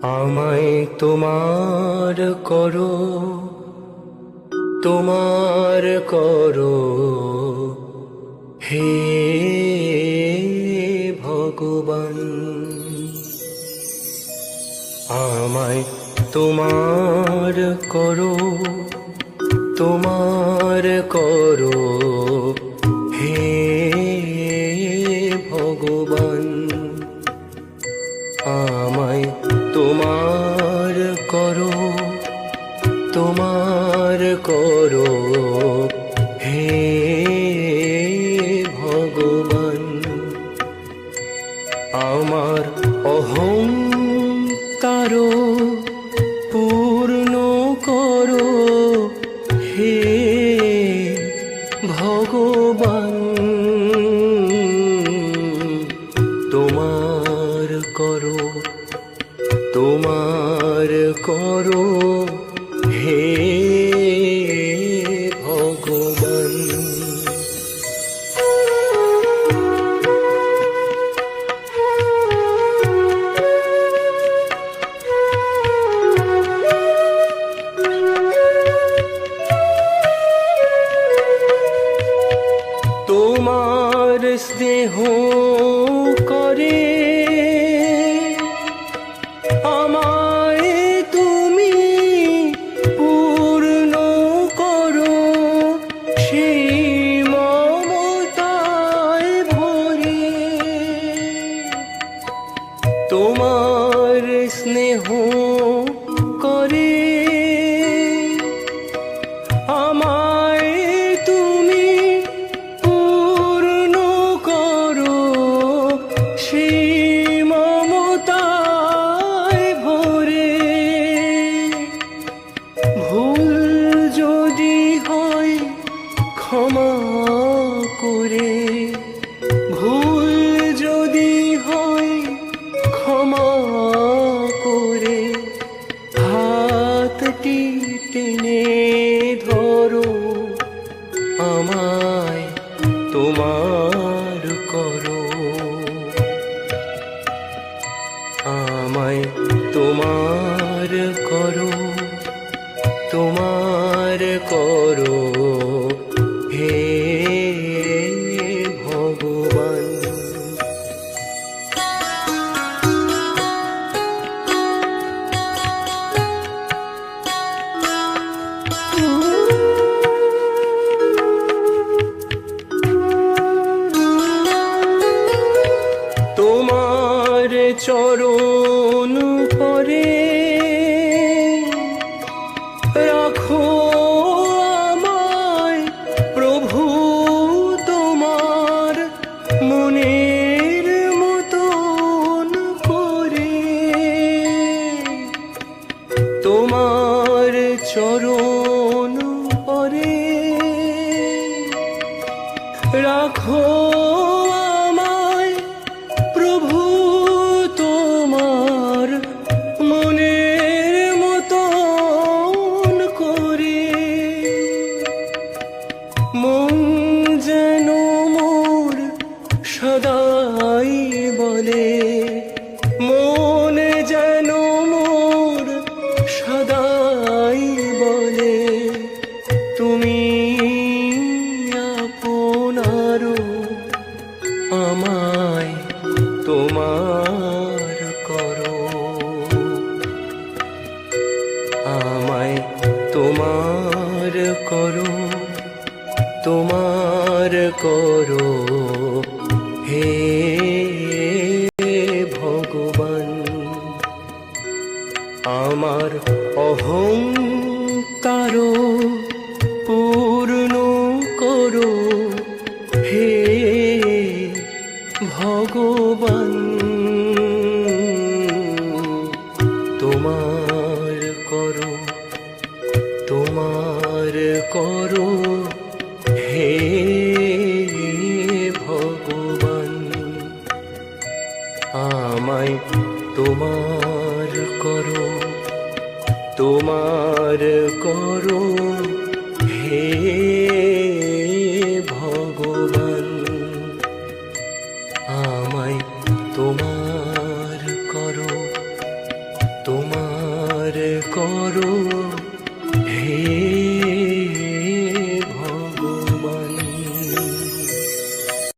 আমায় তোমার করো, তোমার করো হে ভগবান। আমায় তোমার করো, তোমার করো হে ভগবান। আমায় তোমার করো, তোমার করো হে ভগবান। আমার অহংকার পূর্ণ করো হে ভগবান। তোমার করো, তোমার করো হে ভগবান। তোমার স্নেহ করে আমায় তুমি পূর্ণ করো, সেই মমতায় ভরে। তোমার স্নেহ করে আমায় তুমি পূর্ণ করো, সেই মমতায় ভরে। ভুল যদি হয় ক্ষমা করে, ভুল যদি হয় ক্ষমা করে, হাতটি টেনে ধরো। আমায় তোমার করো, আমায় তোমার করো, তোমার করো হে ভগবান। তোমার চরণ পরে রাখো আমায় প্রভু, তোমার মনের মতন করে। তোমার চরণ পরে রাখো আমায় প্রভু, তোমার মনের মতন করে। মন যেন মোর সদাই বলে, মন যেন মোর সদাই বলে, তুমি আপনারো। আমায় তোমার করো, আমায় তোমার করো, তোমার করো হে ভগবান। আমার অহংকার পূর্ণ করো হে ভগবান। তোমার করো, তোমার করো হে ভগবান। আমায় তোমার করো, তোমার করো হে ভগবান। আমায় তোমার করো, তোমার করো হে